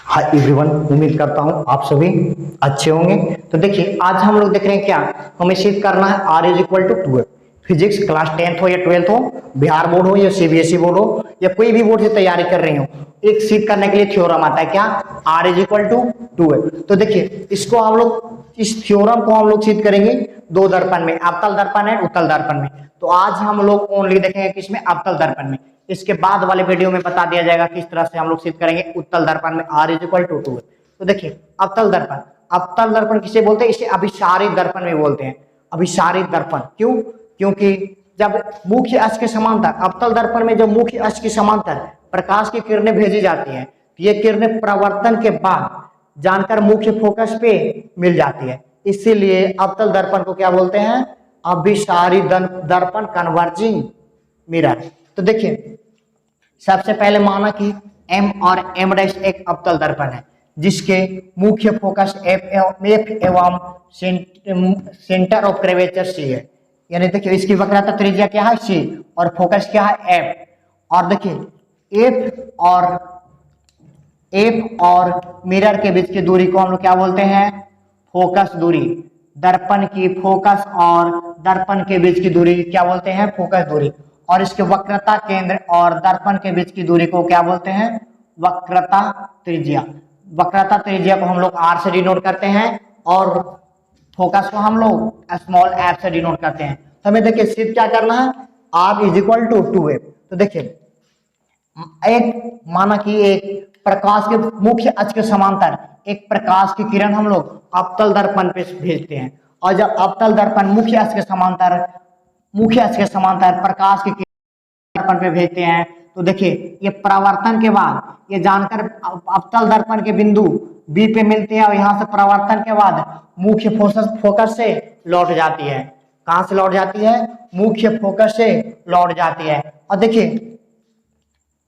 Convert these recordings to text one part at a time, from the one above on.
Hi everyone, उम्मीद करता हूँ आप सभी अच्छे होंगे। तो देखिए, आज हम लोग देख रहे हैं क्या हमें सिद्ध करना है r is equal to 2। Physics class 10th हो या 12th हो, बिहार बोर्ड हो या सीबीएसई बोर्ड हो या कोई भी बोर्ड से तैयारी कर रहे हो, एक सिद्ध करने के लिए थ्योरम आता है क्या, r इज इक्वल टू 2। तो देखिए, इसको हम लोग इस थ्योरम को हम लोग सिद्ध करेंगे दो दर्पण में, अवतल दर्पण है उत्तल दर्पण में। तो आज हम लोग ओनली देखेंगे किसमें, अवतल दर्पण में। इसके बाद वाले वीडियो में बता दिया जाएगा किस तरह से हम लोग सिद्ध करेंगे उत्तल दर्पण में r इज इक्वल टू 2। तो देखिए, अवतल दर्पण किसे बोलते हैं, इसे अभिसारित दर्पण भी बोलते हैं। अभिसारित दर्पण क्यों, क्योंकि जब मुख्य अक्ष के समांतर, अवतल दर्पण में जब मुख्य अक्ष के समांतर प्रकाश की किरणें भेजी जाती हैं, तो ये किरणें परावर्तन के बाद जानकर मुख्य फोकस पे मिल जाती है, इसीलिए अवतल दर्पण को क्या बोलते हैं, अभिसारित दर्पण, कन्वर्जिंग मिरर। तो देखिए, सबसे पहले माना कि M और M' एक अवतल दर्पण है जिसके मुख्य फोकस F एवं सेंटर ऑफ कर्वेचर C है। यानी देखिए, इसकी वक्रता त्रिज्या क्या है C और फोकस क्या है F। और देखिए, F और मिरर के बीच की दूरी को हम लोग क्या बोलते हैं, फोकस दूरी। दर्पण की फोकस और दर्पण के बीच की दूरी क्या बोलते हैं, फोकस दूरी। और इसके वक्रता केंद्र और दर्पण के बीच की दूरी को क्या बोलते हैं, वक्रता त्रिज्या। वक्रता त्रिज्या को हम लोग r से डिनोट करते हैं और फोकस को हम लोग स्मॉल f से डिनोट करते हैं। तो हमें देखिए सिद्ध क्या करना है, r is equal to 2f। तो देखिए, एक माना कि एक प्रकाश के मुख्य अक्ष के समांतर एक प्रकाश की किरण हम लोग अवतल दर्पण पे भेजते हैं, और जब अवतल दर्पण मुख्य अक्ष के समांतर प्रकाश की दर्पण पे भेजते हैं, तो देखिए ये परावर्तन के बाद ये जानकर अवतल दर्पण के बिंदु B पे मिलते हैं और यहाँ से परावर्तन के बाद मुख्य फोकस से लौट जाती है। कहाँ से लौट जाती है, मुख्य फोकस से लौट जाती है। और देखिए,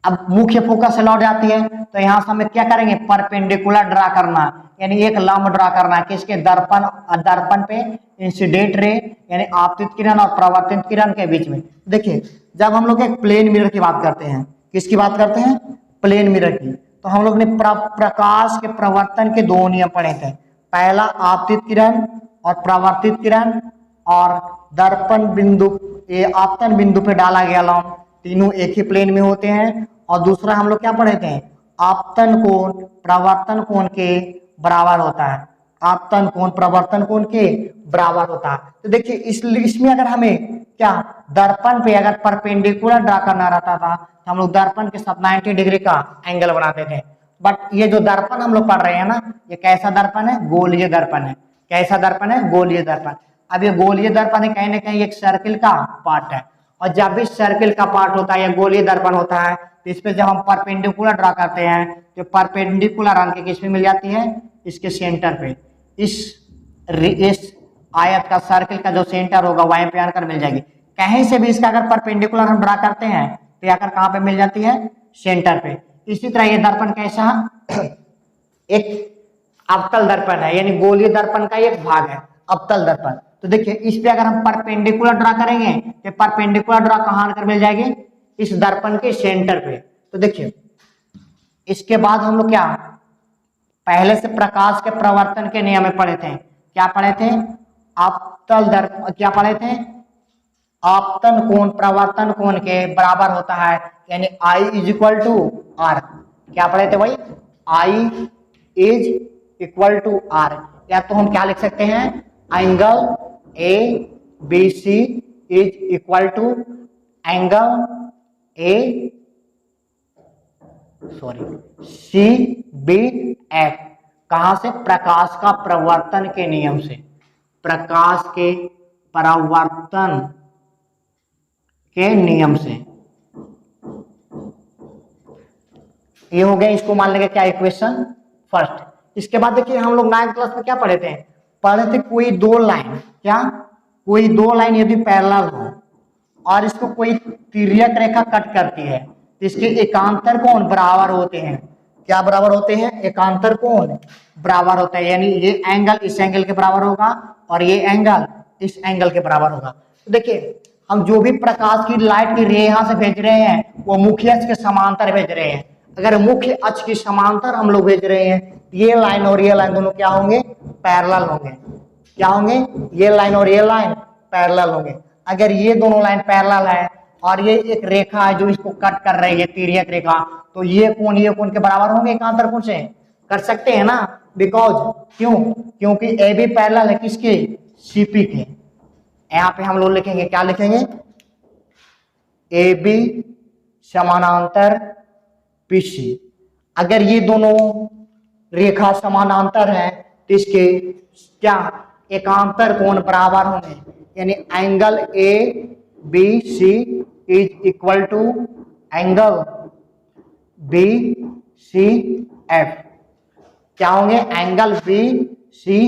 अब मुख्य फोकस से लौट जाती है तो यहाँ से हमें क्या करेंगे, परपेंडिकुलर ड्रा करना, यानी एक लंब ड्रा करना है किसके, दर्पण पे इंसिडेंट रे यानी आपतित किरण और परावर्तित किरण के बीच में। देखिए, जब हम लोग एक प्लेन मिरर की बात करते हैं, किसकी बात करते हैं, प्लेन मिरर की, तो हम लोग ने प्रकाश के प्रवर्तन के दो नियम पढ़े थे। पहला आपतित किरण और परावर्तित किरण, और दर्पण बिंदु आपतन बिंदु पे डाला गया लंब, तीनों एक ही प्लेन में होते हैं। और दूसरा हम लोग क्या पढ़े थे, आपतन कोण प्रवर्तन कोण के बराबर होता है, आपतन कोण प्रवर्तन कोण के बराबर होता है। तो देखिए, इसमें अगर हमें क्या दर्पण पे अगर परपेंडिकुलर ड्रा करना रहता था तो हम लोग दर्पण के साथ 90 डिग्री का एंगल बनाते थे। बट ये जो दर्पण हम लोग पढ़ रहे हैं ना, ये कैसा दर्पण है, गोलीय दर्पण है। कैसा दर्पण है, गोलीय दर्पण। अब ये गोलीय दर्पण है, कहीं ना कहीं एक सर्किल का पार्ट है, और जब भी सर्किल का पार्ट होता है या गोलीय दर्पण होता है, तो इस पे जब हम परपेंडिकुलर ड्रा करते हैं तो परपेंडिकुलर आके किस में मिल जाती है, इसके सेंटर पे। इस आयत का, सर्किल का जो सेंटर होगा वहीं पे आकर मिल जाएगी। कहीं से भी इसका अगर परपेंडिकुलर हम ड्रा करते हैं तो आकर कहाँ पे मिल जाती है, सेंटर पे। इसी तरह ये दर्पण कैसा एक अवतल दर्पण है, यानी गोलीय दर्पण का एक भाग है अवतल दर्पण। तो देखिए, इस पे अगर हम परपेंडिकुलर ड्रा करेंगे तो परपेंडिकुलर ड्रा कहाँ आकर मिल जाएगी, इस दर्पण के सेंटर पे। तो देखिए, इसके बाद हम लोग क्या पहले से प्रकाश के प्रवर्तन के नियम में पढ़े थे, क्या पढ़े थे, अवतल दर्पण क्या पढ़े थे, आपतन कोण प्रवर्तन कोण के बराबर होता है, यानी I is equal to R। क्या पढ़े थे भाई, I is equal to R। या तो हम क्या लिख सकते हैं, angle ABC is equal to angle CBF। कहां से, प्रकाश का प्रवर्तन के नियम से, प्रकाश के परावर्तन के नियम से। ये हो गया, इसको मान लेंगे क्या, इक्वेशन फर्स्ट। इसके बाद देखिए, हम लोग 9th क्लास में क्या पढ़े थे, कोई दो लाइन, क्या, कोई दो लाइन यदि पैरेलल हो और इसको कोई तिर्यक रेखा कट करती है तो इसके एकांतर कोण बराबर होते हैं। क्या बराबर होते हैं, एकांतर कोण बराबर होता है, यानी ये एंगल इस एंगल के बराबर होगा और ये एंगल इस एंगल के बराबर होगा। तो देखिए, हम जो भी प्रकाश की लाइट की रे यहां से भेज रहे हैं वो मुख्य अक्ष के समांतर भेज रहे हैं। अगर मुख्य अक्ष की समांतर हम लोग भेज रहे हैं, ये लाइन और ये लाइन दोनों क्या होंगे, पैरेलल होंगे। क्या होंगे, ये लाइन और ये लाइन पैरेलल होंगे। अगर ये दोनों लाइन पैरेलल है और ये एक रेखा है जो इसको कट कर रही है, तिर्यक रेखा, तो ये कोण के बराबर होंगे एकांतर कोण से, कर सकते हैं ना, बिकॉज क्यों, क्योंकि ए बी पैरेलल है किसके, सीपी के। यहां पे हम लोग लिखेंगे, क्या लिखेंगे, ए बी समानांतर पीसी। अगर ये दोनों रेखा समानांतर है तो इसके क्या एकांतर कोण बराबर होंगे, यानी angle A B C is equal to angle B C F. क्या होंगे, एंगल बी सी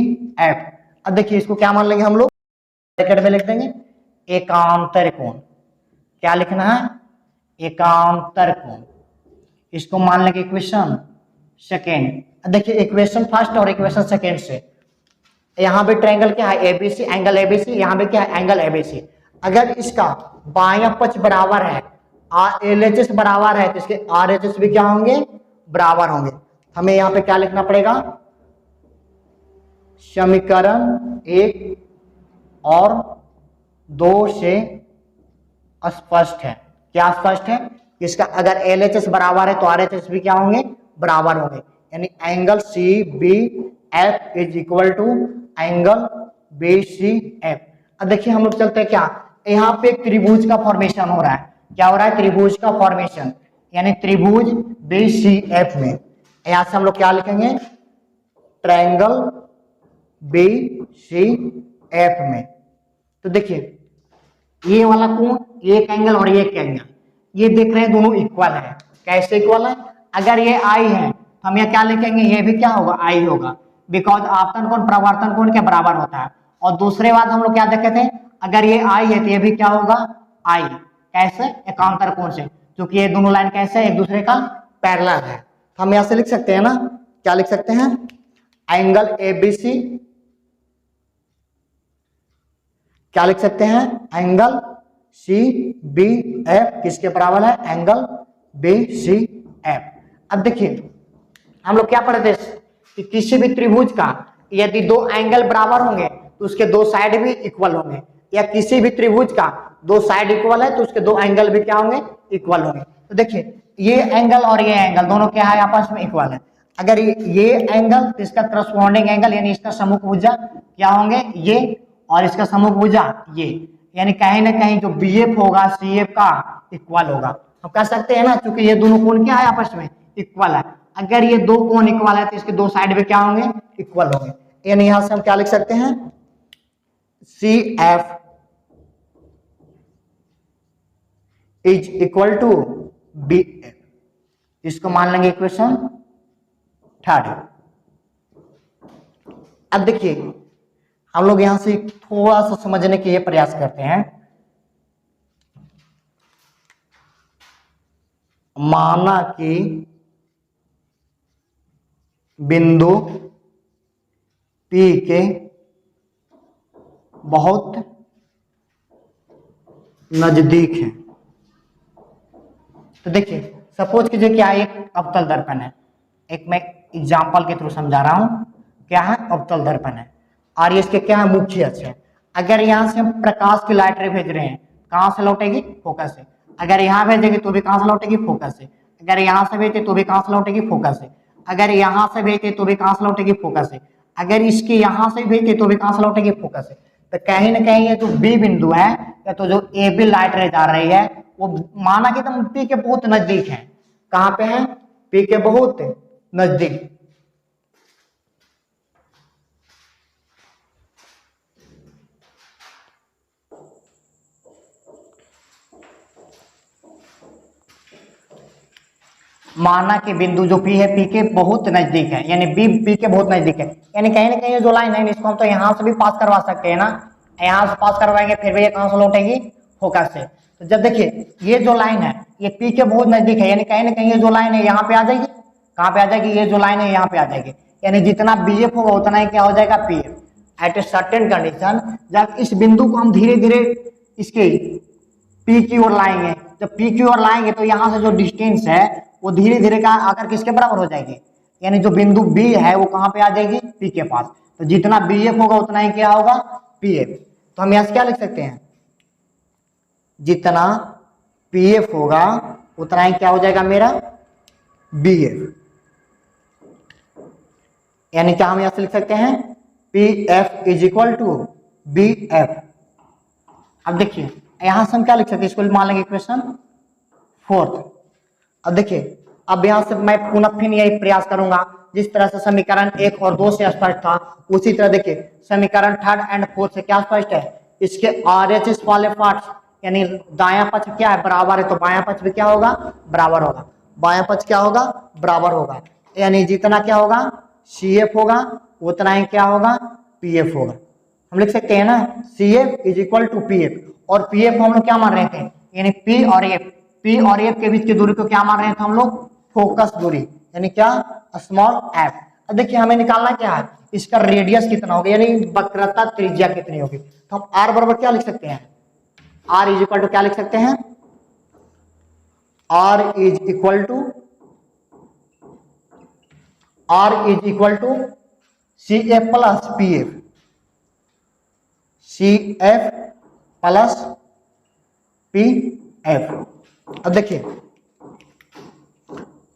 एफ। अब देखिए इसको क्या मान लेंगे हम लोग, ब्रैकेट में लिख देंगे एकांतर कोण। क्या लिखना है, एकांतर कोण। इसको मान लेंगे इक्वेशन सेकेंड। देखिए इक्वेशन फर्स्ट और इक्वेशन सेकेंड से, यहां पे ट्रायंगल क्या है, एबीसी, एंगल एबीसी, यहां पे क्या है, एंगल एबीसी। अगर इसका बायां पक्ष बराबर है, एलएचएस बराबर है, तो इसके आरएचएस भी क्या होंगे, बराबर होंगे। हमें यहाँ पे क्या लिखना पड़ेगा, समीकरण 1 और 2 से स्पष्ट है। क्या स्पष्ट है, इसका अगर एलएचएस बराबर है तो आरएचएस भी क्या होंगे, बराबर होंगे। यानी angle C B F is equal to angle B C F. अब देखिए हम लोग चलते हैं, क्या यहाँ पे एक त्रिभुज का फॉर्मेशन हो रहा है। क्या हो रहा है, त्रिभुज का फॉर्मेशन, यानी त्रिभुज बी सी एफ में। यहां से हम लोग क्या लिखेंगे, ट्रायंगल बी सी एफ में। तो देखिए ये वाला कोण, ये एक एंगल और ये एक एंगल, ये देख रहे हैं दोनों इक्वल है। कैसे इक्वल है, अगर ये आई है तो हम ये क्या लिखेंगे, ये भी क्या होगा, आई होगा, बिकॉज आपतन कोण प्रवर्तन कोण के बराबर होता है। और दूसरे बात हम लोग क्या देखे थे, अगर ये आई है तो ये भी क्या होगा, आई। कैसे, एकांतर कोण से, क्योंकि ये दोनों लाइन कैसे एक दूसरे का पैरेलल है। तो हम यहां से लिख सकते हैं ना, क्या लिख सकते हैं, एंगल एबीसी, क्या लिख सकते हैं, एंगल सी बी एफ किसके बराबर है, एंगल बी सी एफ। अब देखिए हम लोग क्या पढ़े थे कि किसी भी त्रिभुज का यदि दो एंगल बराबर होंगे तो उसके दो साइड भी इक्वल होंगे, या किसी भी त्रिभुज का दो साइड इक्वल है तो उसके दो एंगल भी क्या होंगे, इक्वल होंगे। तो देखिए ये एंगल और ये एंगल दोनों क्या है, आपस में इक्वल है। अगर ये एंगल तो इसका करस्पॉन्डिंग एंगल यानी इसका सम्मुख भुजा क्या होंगे, ये, और इसका सम्मुख भुजा ये, यानी कहीं ना कहीं जो बीएफ होगा सीएफ का इक्वल होगा। हम कह सकते हैं ना, क्योंकि ये दोनों कोण क्या है, आपस में इक्वल है। अगर ये दो कोण इक्वल है तो इसके दो साइड भी क्या होंगे, इक्वल होंगे। यानी यहां से हम क्या लिख सकते हैं, C F is equal to B F. इसको मान लेंगे इक्वेशन थर्ड। अब देखिए हम लोग यहां से थोड़ा सा समझने के प्रयास करते हैं। माना कि बिंदु P के बहुत नजदीक है। तो देखिए सपोज कीजिए क्या एक अवतल दर्पण है, एक मैं एग्जांपल के थ्रू समझा रहा हूं, क्या है, अवतल दर्पण है, और ये इसके क्या है, मुख्य अक्ष है। अगर यहां से हम प्रकाश की लाइट रे भेज रहे हैं, कहां से लौटेगी, फोकस से। अगर यहां भेजेंगे तो भी कहां से लौटेगी, फोकस से। अगर यहां से भेजते तो भी कहां से लौटेगी, फोकस से। अगर यहां से भेजते तो भी कहां से लौटेगी, फोकस से। अगर इसके यहां से भेजते तो भी कहां से लौटेगी, फोकस से। तो कहीं ना कहीं ये जो बी बिंदु है, या तो जो ए बी लाइट रे जा रही है, वो माना कि तुम पी के बहुत नजदीक है। कहां पे है, पी के बहुत नजदीक। माना कि बिंदु जो पी है पी के बहुत नजदीक है, यानी बी पी के बहुत नजदीक है, यानी कहीं ना कहीं जो लाइन है इसको हम तो यहां से भी पास करवा सकते हैं ना, यहां से पास करवाएंगे फिर भी ये कहां से लौटेगी, फोकस से। तो जब देखिए ये जो लाइन है ये पी के बहुत नजदीक है, यानी कहीं ना कहीं ये जो लाइन है यहाँ पे आ जाएगी, कहाँ पे आ जाएगी, ये जो लाइन है यहाँ पे आ जाएगी। यानी जितना बीएफ होगा उतना ही क्या हो जाएगा, PF. At a certain condition, जब इस बिंदु को हम धीरे धीरे इसके पी की ओर लाएंगे, जब पी की ओर लाएंगे तो यहाँ से जो डिस्टेंस है वो धीरे धीरे का आकर किसके बराबर हो जाएगी, यानी जो बिंदु बी है वो कहाँ पे आ जाएगी, पी के पास। तो जितना बी एफ होगा उतना ही क्या होगा, पी एफ। तो हम यहाँ से क्या लिख सकते हैं, जितना पी एफ होगा उतना ही क्या हो जाएगा मेरा बी एफ। यानी क्या हम यहां से लिख सकते हैं, P F is equal to B F. अब देखिए यहां से हम क्या लिख सकते हैं, इसको मान लेंगे इक्वेशन 4। अब देखिए अब यहां से मैं पुनः फिर यही प्रयास करूंगा, जिस तरह से समीकरण 1 और 2 से स्पष्ट था उसी तरह देखिए समीकरण 3 एंड 4 से क्या स्पष्ट है, इसके RHS वाले पार्ट्स यानी दायां पक्ष क्या है, बराबर है, तो बायां पक्ष भी क्या होगा, बराबर होगा। बायां पक्ष क्या होगा, बराबर होगा। यानी जितना क्या होगा CF होगा उतना ही क्या होगा PF होगा। हम लिख सकते हैं ना CF is equal to PF, और PF हम लोग क्या मान रहे थे, यानी P और F के बीच की दूरी को क्या मान रहे थे हम लोग, फोकस दूरी, यानी क्या स्मॉल f। अब देखिए हमें निकालना क्या है, इसका रेडियस कितना होगा, यानी वक्रता त्रिज्या कितनी होगी। तो हम r बराबर क्या लिख सकते हैं, r इज इक्वल टू क्या लिख सकते हैं, r is equal to CF plus PF, CF plus PF। अब देखिए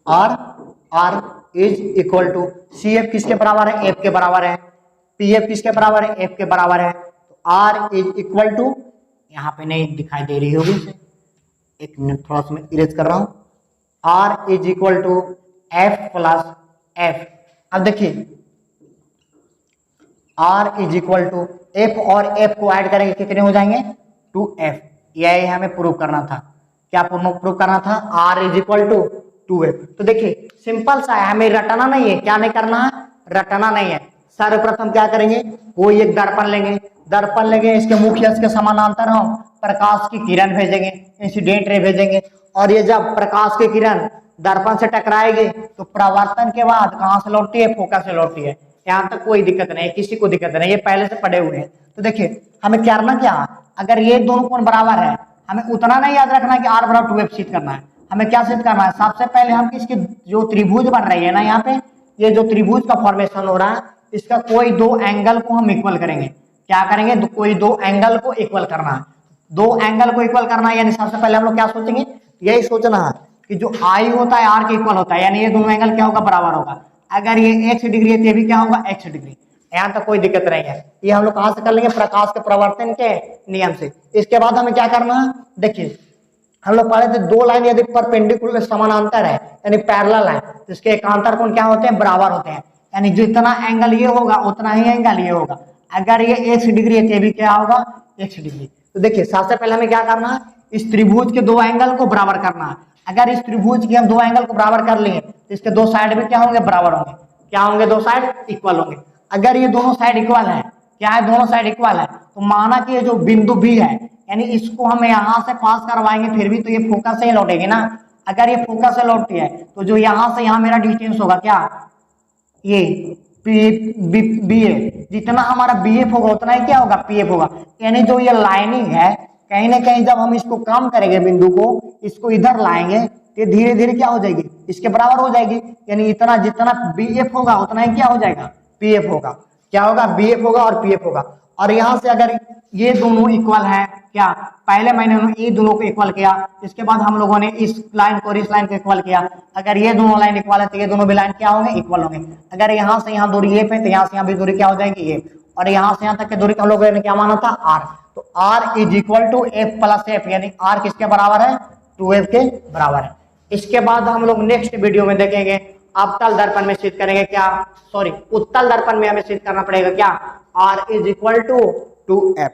r is equal to CF किसके बराबर है, F के बराबर है, PF किसके बराबर है, F के बराबर है। तो r इज इक्वल टू, यहाँ पे नहीं दिखाई दे रही होगी, एक मिनट थोड़ा सा मैं इरेज कर रहा हूं, r is equal to F plus F। अब देखिए r is equal to F और F को ऐड करेंगे कितने हो जाएंगे 2F। यही हमें प्रूव करना था, क्या प्रूव करना था, r is equal to 2F। तो देखिए सिंपल सा है, हमें रटना नहीं है, क्या नहीं करना है, रटना नहीं है। सर्वप्रथम क्या करेंगे, कोई एक दर्पण लेंगे, इसके मुख्य अक्ष के समानांतर हम प्रकाश की किरण भेजेंगे, इंसिडेंट रे भेजेंगे, और ये जब प्रकाश की किरण दर्पण से टकराएगी तो परावर्तन के बाद कहां से लौटती है, फोकस से लौटती है। यहाँ तक कोई दिक्कत नहीं, किसी को दिक्कत नहीं, ये पहले से पढ़े हुए हैं। तो देखिए हमें करना क्या, अगर ये दोनों कोण बराबर है, हमें उतना नहीं याद रखना है कि r बराबर 2f सिद्ध करना है, हमें क्या सिद्ध करना है, सबसे पहले हम इसकी जो त्रिभुज बन रही है ना, यहाँ पे ये जो त्रिभुज का फॉर्मेशन हो रहा है, इसका कोई दो एंगल को हम इक्वल करेंगे। क्या करेंगे, कोई दो एंगल को इक्वल करना है, दो एंगल को इक्वल करना है। यानी सबसे पहले हम लोग क्या सोचेंगे, यही सोचना है कि जो आई होता है r के इक्वल होता है, यानी ये दोनों एंगल क्या होगा, बराबर होगा। अगर ये x डिग्री है तो ये भी क्या होगा, x डिग्री। यहाँ तक कोई दिक्कत नहीं है, ये हम लोग कहां से कर लेंगे, प्रकाश के प्रवर्तन के नियम से। इसके बाद हमें क्या करना है, देखिए हम लोग पढ़े थे दो लाइन यदि परपेंडिकुलर समानांतर है यानी पैरेलल है, तो इसके एकांतर कोण क्या होते हैं, बराबर होते हैं। यानी जितना एंगल ये होगा उतना ही एंगल ये होगा। अगर ये x डिग्री है तो भी क्या होगा, x डिग्री। तो देखिए सबसे पहले हमें क्या करना है, इस त्रिभुज के दो एंगल को बराबर करना है। अगर इस त्रिभुज के हम दो एंगल को बराबर कर लिए तो इसके दो साइड भी क्या होंगे, बराबर होंगे। क्या होंगे, दो साइड इक्वल होंगे। अगर ये दोनों साइड इक्वल है, क्या है, दोनों साइड इक्वल है, तो माना कि ये जो बिंदु B है, यानी इसको हम यहाँ से पास करवाएंगे फिर भी तो ये फोकस से ही लौटेगी ना। अगर ये फोकस से लौटती है तो जो यहाँ से यहाँ मेरा डिस्टेंस होगा क्या, ये BA, जितना हमारा BF होगा उतना ही क्या होगा, PF होगा। यानी जो ये लाइनिंग है कहीं ना कहीं जब हम इसको कम करेंगे, बिंदु को इसको इधर लाएंगे तो धीरे धीरे क्या हो जाएगी, इसके बराबर हो जाएगी। यानी इतना जितना BF होगा उतना ही क्या हो जाएगा, PF होगा। क्या होगा, BF होगा और PF होगा। और यहाँ से अगर ये दोनों इक्वल है, क्या पहले मैंने ये दोनों को इक्वल किया, इसके बाद हम लोगों ने इस लाइन को और इस लाइन को इक्वल किया। अगर ये दोनों लाइन इक्वल है तो ये दोनों भी लाइन क्या होंगे, इक्वल होंगे। अगर यहाँ से यहाँ दूरी F है तो यहाँ से यहाँ भी दूरी क्या हो जाएगी, ये। और यहाँ से यहाँ तक की दूरी हम लोगों ने क्या माना था, R। तो R is equal to F plus F, यानी R किसके बराबर है, 2F के बराबर है। इसके बाद हम लोग नेक्स्ट वीडियो में देखेंगे अवतल दर्पण में सिद्ध करेंगे क्या, सॉरी उत्तल दर्पण में हमें सिद्ध करना पड़ेगा क्या, R is equal to 2F।